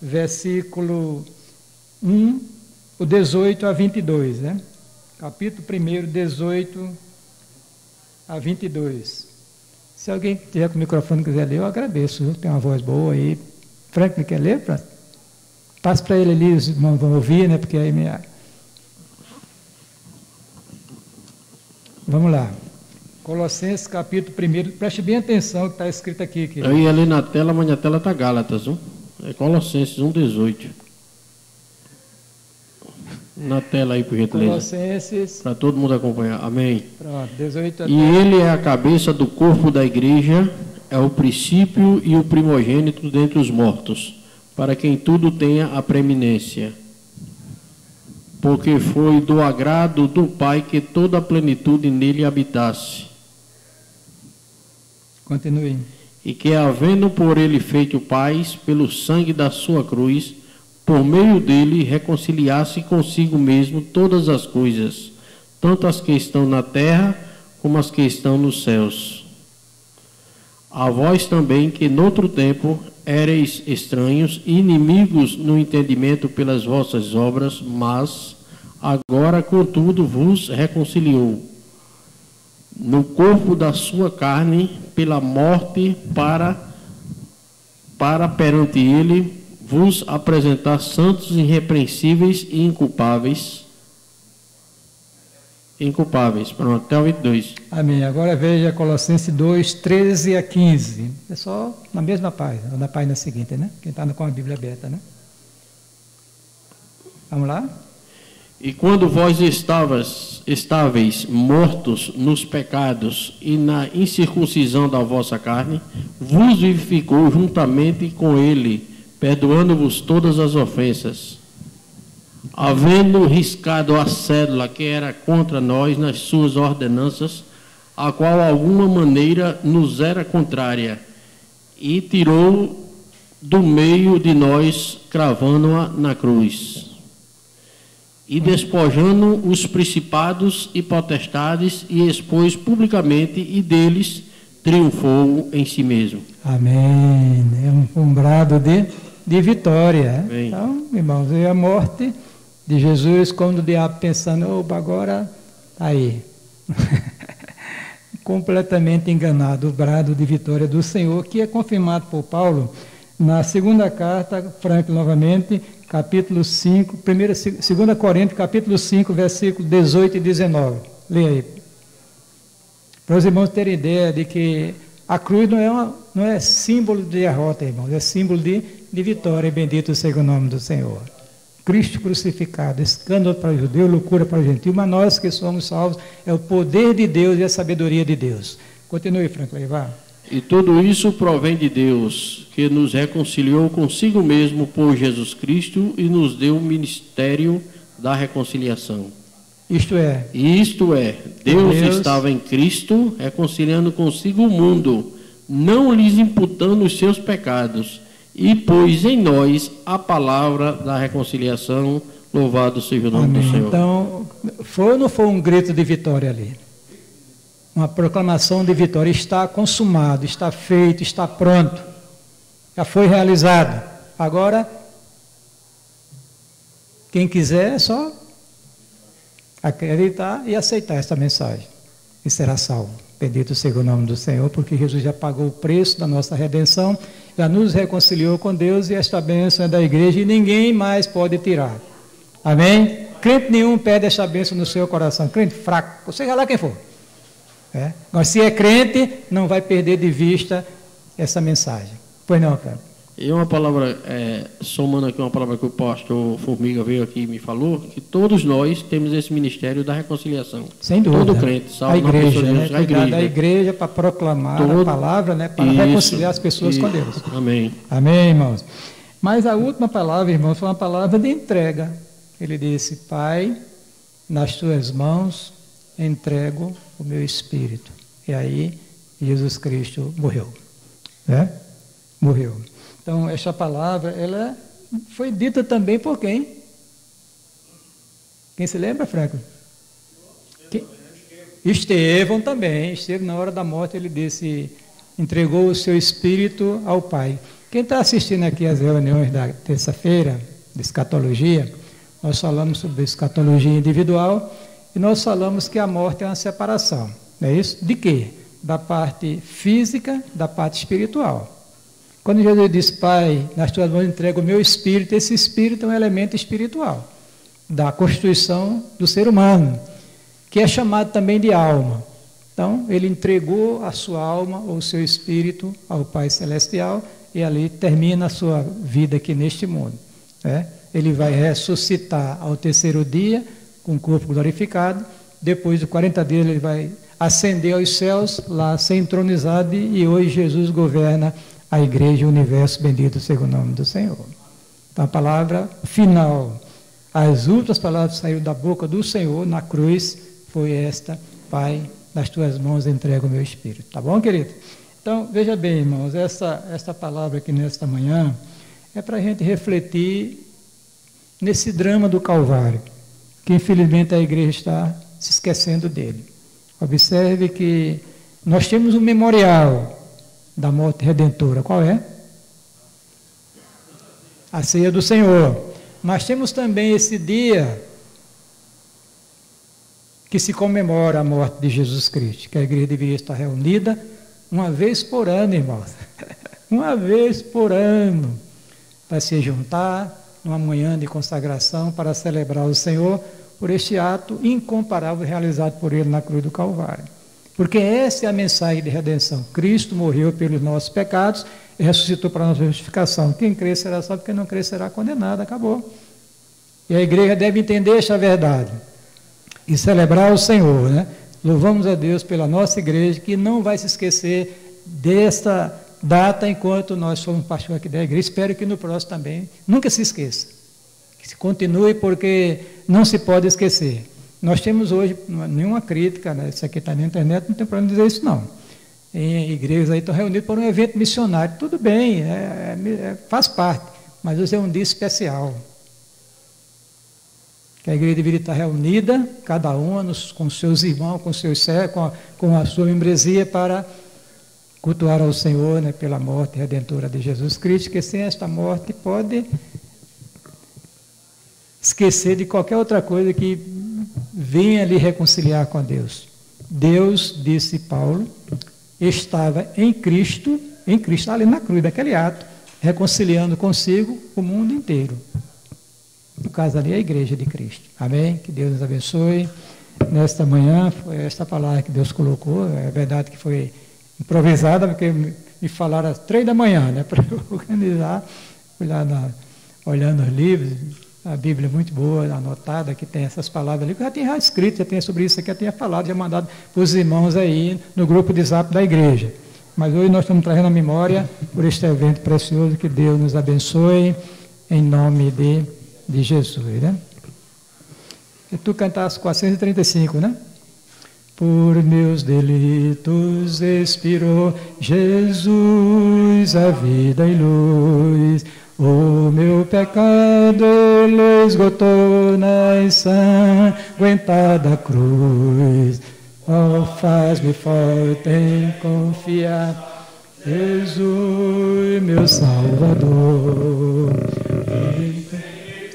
A: versículo 1 o 18 a 22, né? Capítulo 1, 18 a 22. Se alguém tiver com o microfone e quiser ler, eu agradeço. Tem uma voz boa aí. Franklin, quer ler? Passa para ele ali, os irmãos vão ouvir, né? Porque aí minha... Vamos lá. Colossenses, capítulo 1. Preste bem atenção o que está escrito aqui.
C: Eu ia ler na tela, mas na tela está Gálatas, viu? É Colossenses 1,18. Na tela aí, por gentileza.
A: Colossenses.
C: Para todo mundo acompanhar. Amém.
A: Pronto, 18
C: E ele é a cabeça do corpo da igreja, é o princípio e o primogênito dentre os mortos, para quem tudo tenha a preeminência. Porque foi do agrado do Pai que toda a plenitude nele habitasse.
A: Continue.
C: E que, havendo por ele feito paz pelo sangue da sua cruz, por meio dele reconciliasse consigo mesmo todas as coisas, tanto as que estão na terra como as que estão nos céus. A vós também, que noutro tempo éreis estranhos e inimigos no entendimento pelas vossas obras, mas agora, contudo, vos reconciliou no corpo da sua carne pela morte para perante ele vos apresentar santos, irrepreensíveis e inculpáveis. Pronto, até o 22.
A: Amém. Agora veja Colossenses 2, 13 a 15. É só na mesma página, ou na página seguinte, né? Quem está com a Bíblia aberta, né? Vamos lá?
C: E quando vós estáveis mortos nos pecados e na incircuncisão da vossa carne, vos vivificou juntamente com ele, perdoando-vos todas as ofensas, havendo riscado a cédula que era contra nós nas suas ordenanças, a qual alguma maneira nos era contrária, e tirou do meio de nós, cravando-a na cruz. E despojando os principados e potestades, e expôs publicamente, e deles triunfou em si mesmo.
A: Amém. É um brado de vitória.
C: Amém.
A: Então, irmãos, e a morte de Jesus, quando o diabo pensando, opa, agora está aí. Completamente enganado, o brado de vitória do Senhor, que é confirmado por Paulo na segunda carta, Franklin novamente, capítulo 5, 2 Coríntios, capítulo 5, versículo 18 e 19. Leia aí. Para os irmãos terem ideia de que a cruz não é símbolo de derrota, irmãos, é símbolo de vitória, e bendito seja o nome do Senhor. Cristo crucificado, escândalo para o judeu, loucura para o gentil, mas nós que somos salvos, é o poder de Deus e a sabedoria de Deus. Continue, Franklin, vá.
C: E tudo isso provém de Deus, que nos reconciliou consigo mesmo por Jesus Cristo e nos deu o ministério da reconciliação. Isto é, Deus estava em Cristo, reconciliando consigo o mundo, não lhes imputando os seus pecados, e pôs em nós a palavra da reconciliação. Louvado seja o nome do Senhor.
A: Então, foi ou não foi um grito de vitória ali? Uma proclamação de vitória. Está consumado, está feito, está pronto. Já foi realizado. Agora, quem quiser é só acreditar e aceitar esta mensagem. E será salvo. Bendito seja o nome do Senhor, porque Jesus já pagou o preço da nossa redenção, já nos reconciliou com Deus, e esta bênção é da igreja e ninguém mais pode tirar. Amém? Crente nenhum pede esta bênção no seu coração. Crente fraco, seja lá quem for. Mas se é crente, não vai perder de vista essa mensagem. Pois não, cara?
C: E uma palavra, somando aqui uma palavra que o pastor Formiga veio aqui e me falou, que todos nós temos esse ministério da reconciliação.
A: Sem dúvida.
C: Todo crente, salvo
A: a igreja,
C: na
A: né?
C: a igreja.
A: Da igreja para proclamar a palavra, né? Para reconciliar as pessoas com Deus.
C: Amém.
A: Amém, irmãos. Mas a última palavra, irmãos, foi uma palavra de entrega. Ele disse: Pai, nas tuas mãos entrego o meu espírito. E aí, Jesus Cristo morreu. Morreu. Então, esta palavra, ela foi dita também por quem? Quem se lembra, Franco? Estevão também. Estevão, na hora da morte, ele disse, entregou o seu espírito ao Pai. Quem está assistindo aqui às reuniões da terça-feira, de escatologia, Nós falamos sobre escatologia individual e nós falamos que a morte é uma separação. Não é isso? De quê? Da parte física, da parte espiritual. Quando Jesus diz, Pai, nas tuas mãos entrego o meu espírito, esse espírito é um elemento espiritual, da constituição do ser humano, que é chamado também de alma. Então, ele entregou a sua alma ou o seu espírito ao Pai Celestial e ali termina a sua vida aqui neste mundo. Ele vai ressuscitar ao terceiro dia, com o corpo glorificado, depois de 40 dias ele vai ascender aos céus, lá ser entronizado, e hoje Jesus governa a igreja e o universo, bendito seja o nome do Senhor. Então a palavra final, as últimas palavras que saíram da boca do Senhor na cruz, foi esta: Pai, nas tuas mãos entrego o meu espírito. Tá bom, querido? Então, veja bem, irmãos, esta palavra aqui nesta manhã é para a gente refletir nesse drama do Calvário, que infelizmente a igreja está se esquecendo dele. Observe que nós temos um memorial da morte redentora. Qual é? A ceia do Senhor. Mas temos também esse dia que se comemora a morte de Jesus Cristo, que a igreja deveria estar reunida uma vez por ano, irmãos. Uma vez por ano, para se juntar numa manhã de consagração para celebrar o Senhor por este ato incomparável realizado por ele na cruz do Calvário. Porque essa é a mensagem de redenção. Cristo morreu pelos nossos pecados e ressuscitou para a nossa justificação. Quem crê será salvo, quem não crê será condenado. Acabou. E a igreja deve entender esta verdade e celebrar o Senhor, né? Louvamos a Deus pela nossa igreja, que não vai se esquecer desta data enquanto nós somos pastor aqui da igreja. Espero que no próximo também nunca se esqueça. Que se continue, porque não se pode esquecer. Nós temos hoje nenhuma crítica, né? Isso aqui está na internet, não tem problema dizer isso não. Em igrejas aí estão reunidos por um evento missionário. Tudo bem, faz parte, mas hoje é um dia especial. Que a igreja deveria estar reunida, cada uma com seus irmãos, com seus servos, com a sua membresia, para cultuar ao Senhor, né, pela morte redentora de Jesus Cristo, que sem esta morte pode esquecer de qualquer outra coisa que venha lhe reconciliar com Deus. Deus, disse Paulo, estava em Cristo ali na cruz, daquele ato, reconciliando consigo o mundo inteiro. No caso ali, a igreja de Cristo. Amém? Que Deus nos abençoe. Nesta manhã, foi esta palavra que Deus colocou. É verdade que foi improvisada, porque me falaram às 3 da manhã, né, para organizar. Fui lá olhando os livros, a Bíblia é muito boa, anotada, que tem essas palavras ali. Eu já tinha escrito, já tinha sobre isso aqui, já tinha falado, já mandado para os irmãos aí no grupo de zap da igreja. Mas hoje nós estamos trazendo a memória por este evento precioso. Que Deus nos abençoe, em nome de Jesus, né? E tu cantaste 435, né? Por meus delitos expirou Jesus, a vida e luz. O meu pecado ele esgotou na ensanguentada cruz. Oh, faz-me forte em confiar, Jesus, meu Salvador.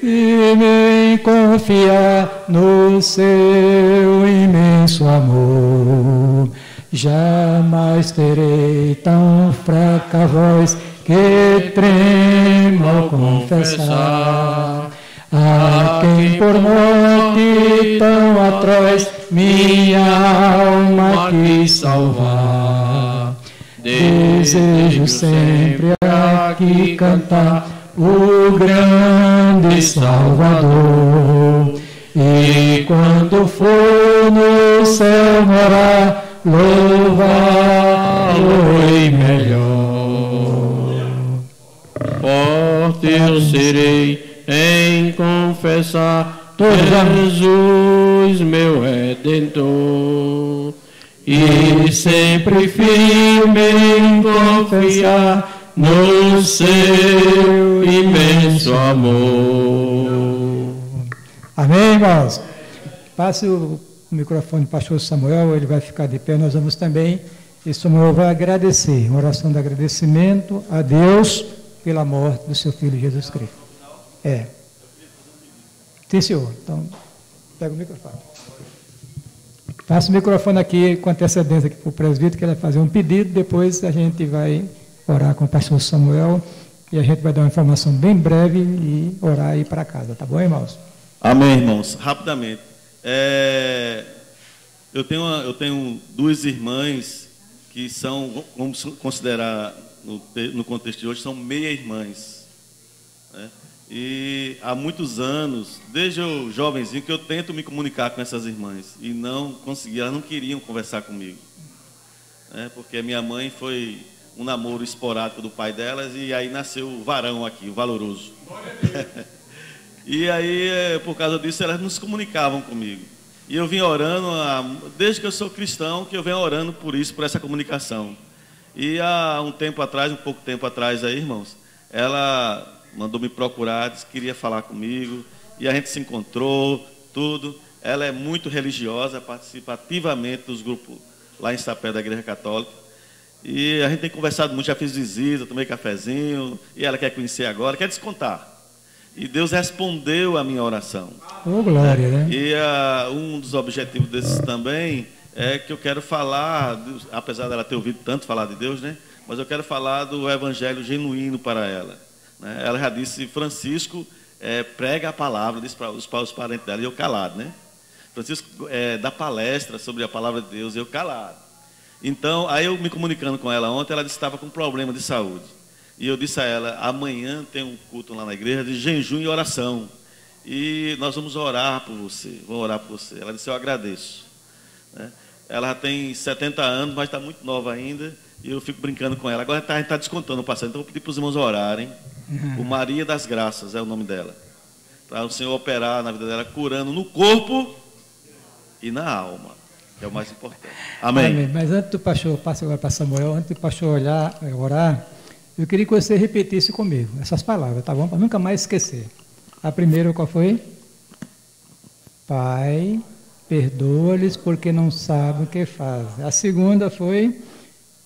A: E me confiar no seu imenso amor. Jamais terei tão fraca voz que tremo ao confessar a quem por morte tão atroz minha alma quis salvar. Desejo sempre aqui cantar o grande Salvador, e quando for no céu morar, louvá-lo-ei melhor.
C: Forte eu serei em confessar Jesus, meu Redentor, e sempre firme em confiar no seu imenso amor.
A: Amém, irmãos? Passe o microfone para o pastor Samuel, ele vai ficar de pé, nós vamos também, e Samuel vai agradecer, uma oração de agradecimento a Deus pela morte do seu filho Jesus Cristo. Sim, senhor. Então, pega o microfone. Passa o microfone aqui com antecedência para o presbítero, que ele vai fazer um pedido, depois a gente vai orar com o pastor Samuel e a gente vai dar uma informação bem breve e orar e ir para casa, tá bom, irmãos?
D: Amém, irmãos. Rapidamente. Eu tenho duas irmãs que são, vamos considerar no contexto de hoje, são meia-irmãs, né? E há muitos anos, desde eu jovenzinho, que eu tento me comunicar com essas irmãs e não consegui, elas não queriam conversar comigo, né? Porque a minha mãe foi um namoro esporádico do pai delas e aí nasceu o varão aqui, o valoroso. E aí, por causa disso, elas não se comunicavam comigo. E eu vim orando, desde que eu sou cristão, que eu venho orando por isso, por essa comunicação. E há um pouco tempo atrás aí, irmãos, ela mandou me procurar, disse que queria falar comigo, e a gente se encontrou, tudo. Ela é muito religiosa, participa ativamente dos grupos lá em Sapé da Igreja Católica. E a gente tem conversado muito, já fiz visita, tomei cafezinho, e ela quer conhecer agora, quer descontar. E Deus respondeu a minha oração.
A: Oh, glória, né?
D: E um dos objetivos desses também é que eu quero falar, apesar dela ter ouvido tanto falar de Deus, né? Mas eu quero falar do evangelho genuíno para ela, né? Ela já disse, Francisco prega a palavra, disse para os parentes dela, e eu calado, né? Francisco dá palestra sobre a palavra de Deus, e eu calado. Então, aí eu me comunicando com ela ontem, ela disse que estava com problema de saúde. E eu disse a ela, amanhã tem um culto lá na igreja de jejum e oração. E nós vamos orar por você, vamos orar por você. Ela disse, eu agradeço, né? Ela já tem 70 anos, mas está muito nova ainda. E eu fico brincando com ela. Agora a gente está descontando o passado, então eu vou pedir para os irmãos orarem. O Maria das Graças é o nome dela. Para o Senhor operar na vida dela, curando no corpo e na alma, que é o mais importante. Amém.
A: Amém. Mas antes do pastor, passo agora para Samuel, antes do pastor orar, eu queria que você repetisse comigo essas palavras, tá bom? Para nunca mais esquecer. A primeira qual foi? Pai, perdoa-lhes porque não sabem o que fazem. A segunda foi,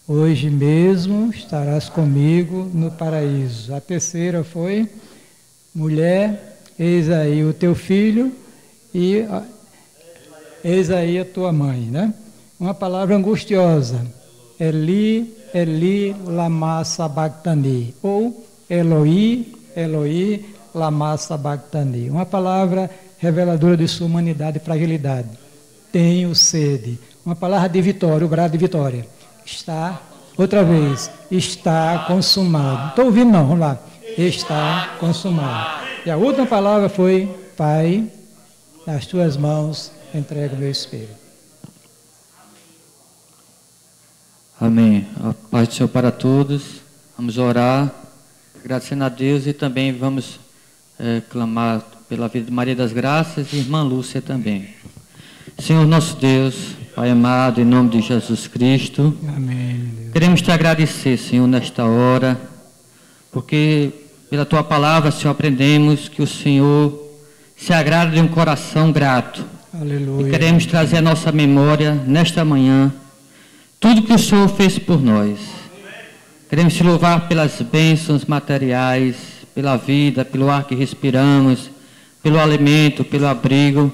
A: hoje mesmo estarás comigo no paraíso. A terceira foi, mulher, eis aí o teu filho e eis aí a tua mãe, né? Uma palavra angustiosa, Eli, Eli, lama sabachthani, ou Eloi, Eloi, lama sabachthani. Uma palavra reveladora de sua humanidade e fragilidade. Tenho sede. Uma palavra de vitória, o brado de vitória. Está, outra vez, está consumado. Estou ouvindo não, vamos lá. Está consumado. E a última palavra foi, Pai, nas tuas mãos entrego o meu espírito.
E: Amém. A paz do Senhor para todos. Vamos orar, agradecendo a Deus e também vamos clamar pela vida de Maria das Graças e irmã Lúcia também. Senhor nosso Deus, Pai amado, em nome de Jesus Cristo,
A: amém.
E: Queremos te agradecer, Senhor, nesta hora, porque pela tua palavra, Senhor, aprendemos que o Senhor se agrada de um coração grato.
A: Aleluia.
E: E queremos trazer à nossa memória, nesta manhã, tudo que o Senhor fez por nós. Queremos te louvar pelas bênçãos materiais, pela vida, pelo ar que respiramos, pelo alimento, pelo abrigo,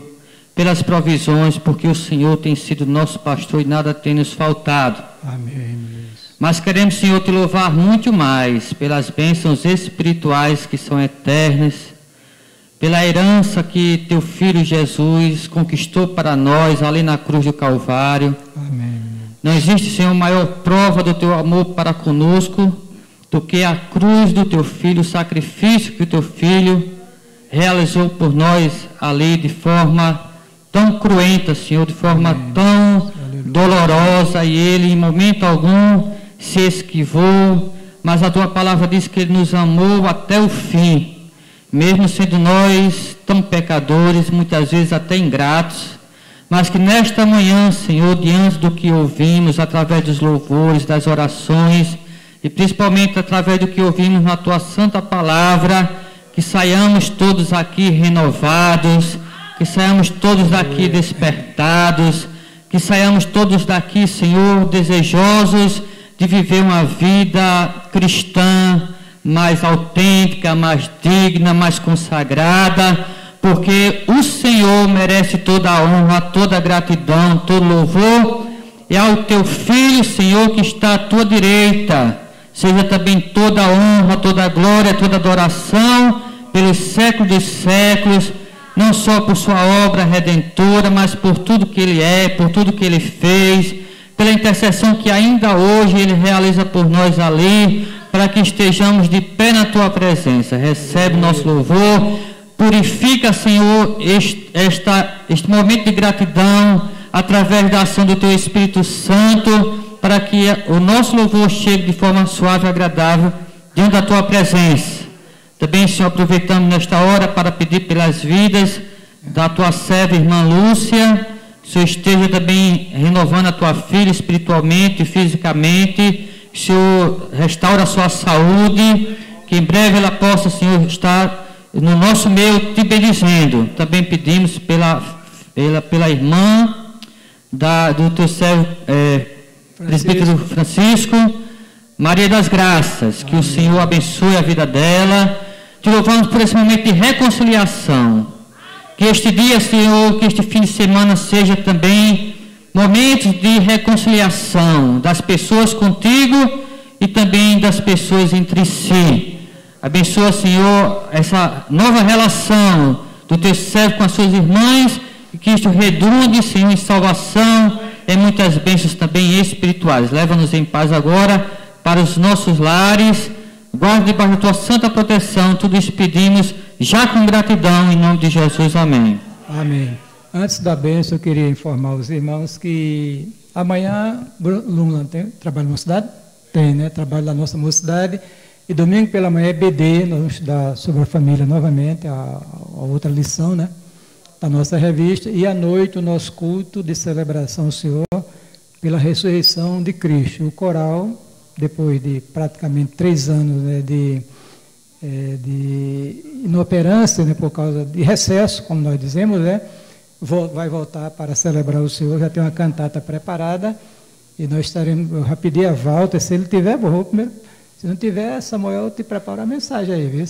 E: pelas provisões, porque o Senhor tem sido nosso pastor e nada tem nos faltado.
A: Amém.
E: Mas queremos, Senhor, te louvar muito mais pelas bênçãos espirituais que são eternas, pela herança que teu Filho Jesus conquistou para nós ali na cruz do Calvário.
A: Amém.
E: Não existe, Senhor, maior prova do teu amor para conosco do que a cruz do teu Filho, o sacrifício que o teu Filho realizou por nós ali de forma tão cruenta, Senhor, de forma tão dolorosa, e Ele em momento algum se esquivou, mas a tua palavra diz que Ele nos amou até o fim, mesmo sendo nós tão pecadores, muitas vezes até ingratos, mas que nesta manhã, Senhor, diante do que ouvimos, através dos louvores, das orações, e principalmente através do que ouvimos na Tua Santa Palavra, que saiamos todos aqui renovados, que saiamos todos daqui despertados, que saiamos todos daqui, Senhor, desejosos de viver uma vida cristã mais autêntica, mais digna, mais consagrada, porque o Senhor merece toda a honra, toda a gratidão, todo louvor, e ao teu Filho, Senhor, que está à tua direita, seja também toda a honra, toda a glória, toda a adoração, pelos séculos dos séculos, não só por sua obra redentora, mas por tudo que Ele é, por tudo que Ele fez, pela intercessão que ainda hoje Ele realiza por nós ali, para que estejamos de pé na Tua presença. Recebe o nosso louvor, purifica, Senhor, este momento de gratidão, através da ação do Teu Espírito Santo, para que o nosso louvor chegue de forma suave e agradável diante da Tua presença. Também, Senhor, aproveitamos nesta hora para pedir pelas vidas da Tua serva, irmã Lúcia, que o Senhor esteja também renovando a Tua filha espiritualmente e fisicamente, que o Senhor restaure a sua saúde, que em breve ela possa, Senhor, estar no nosso meio te bendizendo. Também pedimos pela irmã do Teu servo, presbítero Francisco, Maria das Graças, que o Senhor abençoe a vida dela. Te louvamos por esse momento de reconciliação. Que este dia, Senhor, que este fim de semana seja também momentos de reconciliação das pessoas contigo e também das pessoas entre si. Abençoa, Senhor, essa nova relação do Teu servo com as suas irmãs, e que isto redunde, Senhor, em salvação, e muitas bênçãos também espirituais. Leva-nos em paz agora para os nossos lares. Guarda debaixo da Tua santa proteção. Tudo isso pedimos já com gratidão, em nome de Jesus. Amém.
A: Amém. Antes da bênção, eu queria informar os irmãos que amanhã Lula tem trabalho na mocidade? Tem, né? Trabalho da nossa mocidade. E domingo pela manhã é BD, nós vamos estudar sobre a família novamente, a outra lição, né? Da nossa revista. E à noite o nosso culto de celebração ao Senhor pela ressurreição de Cristo. O coral, depois de praticamente 3 anos, né, de inoperância, né, por causa de recesso, como nós dizemos, né, vai voltar para celebrar o Senhor. Já tem uma cantata preparada e nós estaremos. Eu já pedi a Walter, se ele tiver, vou primeiro. Se não tiver, Samuel, te prepara a mensagem aí, viu?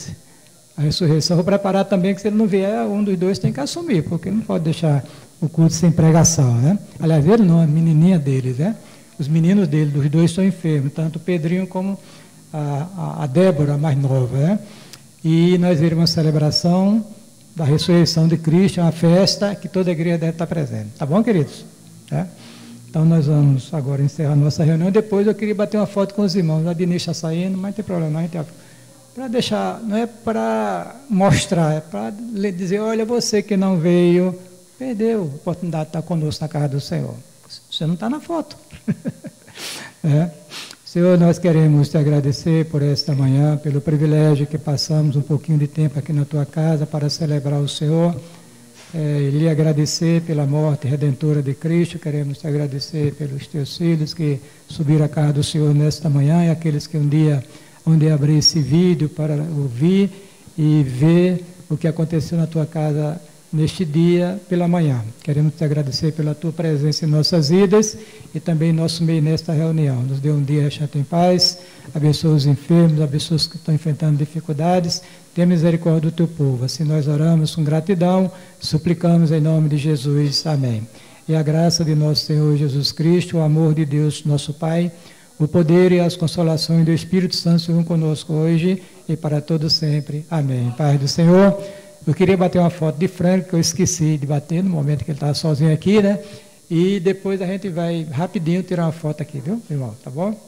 A: A ressurreição. Vou preparar também, que se ele não vier, um dos dois tem que assumir, porque não pode deixar o culto sem pregação, né? Aliás, ele não, a menininha deles, né? Os meninos dele, dos dois, estão enfermos, tanto o Pedrinho como a Débora, a mais nova, né? E nós iremos uma celebração da ressurreição de Cristo, uma festa que toda a igreja deve estar presente. Tá bom, queridos? É? Então, nós vamos agora encerrar nossa reunião. Depois eu queria bater uma foto com os irmãos. A Denise está saindo, mas não tem problema, não. Para deixar, não é para mostrar, é para dizer, olha, você que não veio, perdeu a oportunidade de estar conosco na casa do Senhor. Você não está na foto. É. Senhor, nós queremos te agradecer por esta manhã, pelo privilégio que passamos um pouquinho de tempo aqui na tua casa para celebrar o Senhor. Lhe agradecer pela morte redentora de Cristo. Queremos te agradecer pelos teus filhos que subiram à casa do Senhor nesta manhã e aqueles que um dia onde abrir esse vídeo para ouvir e ver o que aconteceu na tua casa neste dia pela manhã. Queremos te agradecer pela tua presença em nossas vidas e também em nosso meio nesta reunião. Nos dê um dia chato em paz, abençoa os enfermos, abençoa os que estão enfrentando dificuldades, tenha misericórdia do teu povo. Assim nós oramos com gratidão, suplicamos em nome de Jesus. Amém. E a graça de nosso Senhor Jesus Cristo, o amor de Deus, nosso Pai, o poder e as consolações do Espírito Santo sejam conosco hoje e para todo sempre. Amém. Paz do Senhor. Eu queria bater uma foto de Franco, que eu esqueci de bater no momento que ele estava sozinho aqui, né? E depois a gente vai rapidinho tirar uma foto aqui, viu, irmão? Tá bom?